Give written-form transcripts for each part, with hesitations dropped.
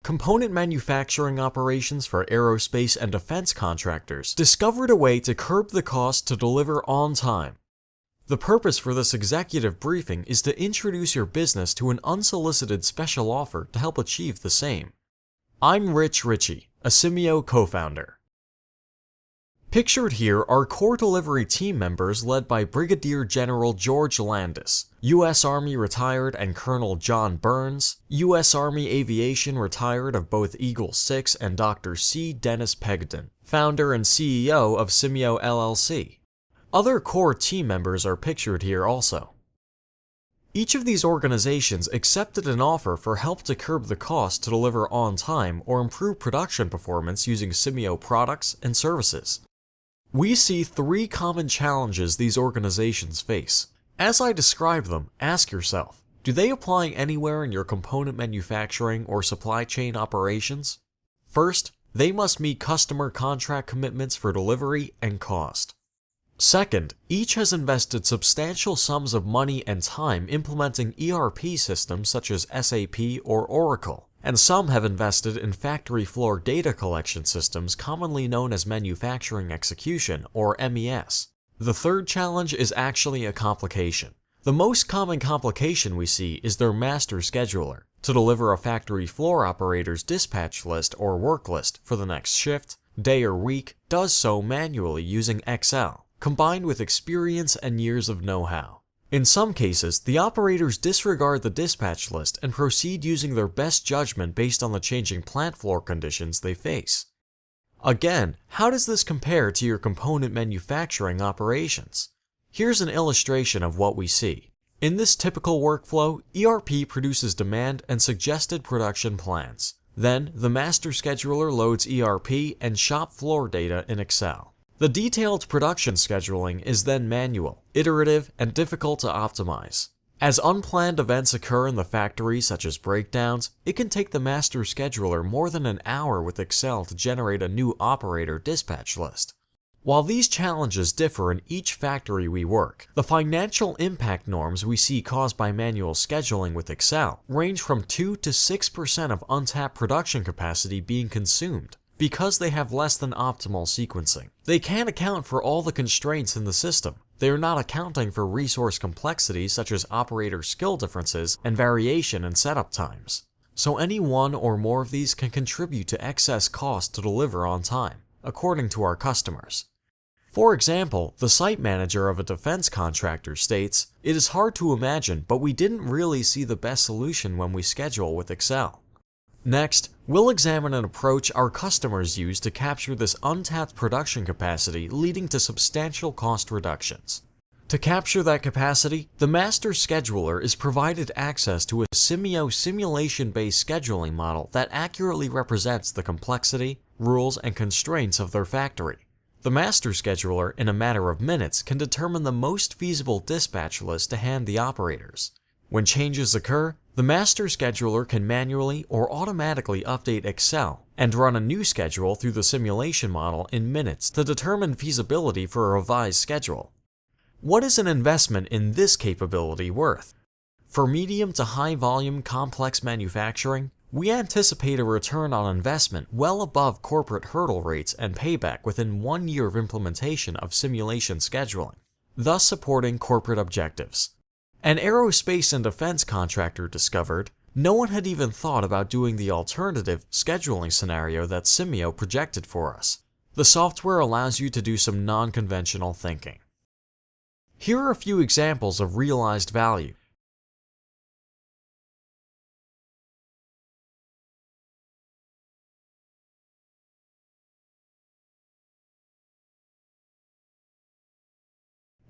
component manufacturing operations for aerospace and defense contractors discovered a way to curb the cost to deliver on time. The purpose for this executive briefing is to introduce your business to an unsolicited special offer to help achieve the same. I'm Rich Ritchie, a Simio co-founder. Pictured here are core delivery team members led by Brigadier General George Landis, U.S. Army retired, and Colonel John Burns, U.S. Army Aviation retired of both Eagle 6, and Dr. C. Dennis Pegden, founder and CEO of Simio LLC. Other core team members are pictured here also. Each of these organizations accepted an offer for help to curb the cost to deliver on time or improve production performance using Simio products and services. We see three common challenges these organizations face. As I describe them, ask yourself, do they apply anywhere in your component manufacturing or supply chain operations? First, they must meet customer contract commitments for delivery and cost. Second, each has invested substantial sums of money and time implementing ERP systems such as SAP or Oracle, and some have invested in factory floor data collection systems commonly known as manufacturing execution or MES. The third challenge is actually a complication. The most common complication we see is their master scheduler. To deliver a factory floor operator's dispatch list or work list for the next shift, day or week does so manually using Excel, combined with experience and years of know-how. In some cases, the operators disregard the dispatch list and proceed using their best judgment based on the changing plant floor conditions they face. Again, how does this compare to your component manufacturing operations? Here's an illustration of what we see. In this typical workflow, ERP produces demand and suggested production plans. Then, the master scheduler loads ERP and shop floor data in Excel. The detailed production scheduling is then manual, iterative, and difficult to optimize. As unplanned events occur in the factory, such as breakdowns, it can take the master scheduler more than an hour with Excel to generate a new operator dispatch list. While these challenges differ in each factory we work, the financial impact norms we see caused by manual scheduling with Excel range from 2 to 6% of untapped production capacity being consumed. Because they have less than optimal sequencing. They can't account for all the constraints in the system. They are not accounting for resource complexity such as operator skill differences and variation in setup times. So any one or more of these can contribute to excess cost to deliver on time, according to our customers. For example, the site manager of a defense contractor states, "It is hard to imagine, but we didn't really see the best solution when we schedule with Excel." Next, we'll examine an approach our customers use to capture this untapped production capacity, leading to substantial cost reductions. To capture that capacity, the master scheduler is provided access to a Simio simulation-based scheduling model that accurately represents the complexity, rules, and constraints of their factory. The master scheduler, in a matter of minutes, can determine the most feasible dispatch list to hand the operators. When changes occur, the master scheduler can manually or automatically update Excel and run a new schedule through the simulation model in minutes to determine feasibility for a revised schedule. What is an investment in this capability worth? For medium to high volume complex manufacturing, we anticipate a return on investment well above corporate hurdle rates and payback within 1 year of implementation of simulation scheduling, thus supporting corporate objectives. An aerospace and defense contractor discovered no one had even thought about doing the alternative scheduling scenario that Simio projected for us. The software allows you to do some non-conventional thinking. Here are a few examples of realized value.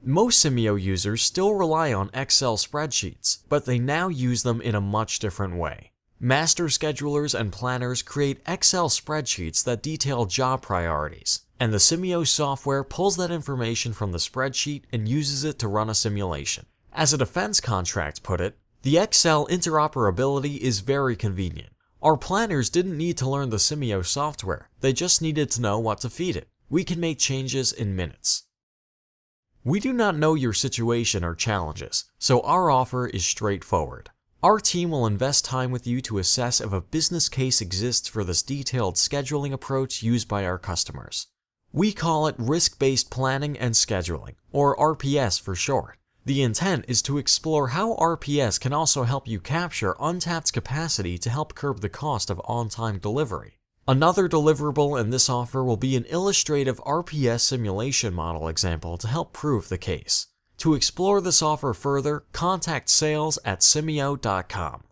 Most Simio users still rely on Excel spreadsheets, but they now use them in a much different way. Master schedulers and planners create Excel spreadsheets that detail job priorities, and the Simio software pulls that information from the spreadsheet and uses it to run a simulation. As a defense contract put it, the Excel interoperability is very convenient. Our planners didn't need to learn the Simio software, they just needed to know what to feed it. We can make changes in minutes. We do not know your situation or challenges, so our offer is straightforward. Our team will invest time with you to assess if a business case exists for this detailed scheduling approach used by our customers. We call it risk-based planning and scheduling, or RPS for short. The intent is to explore how RPS can also help you capture untapped capacity to help curb the cost of on-time delivery. Another deliverable in this offer will be an illustrative RPS simulation model example to help prove the case. To explore this offer further, contact sales@simio.com.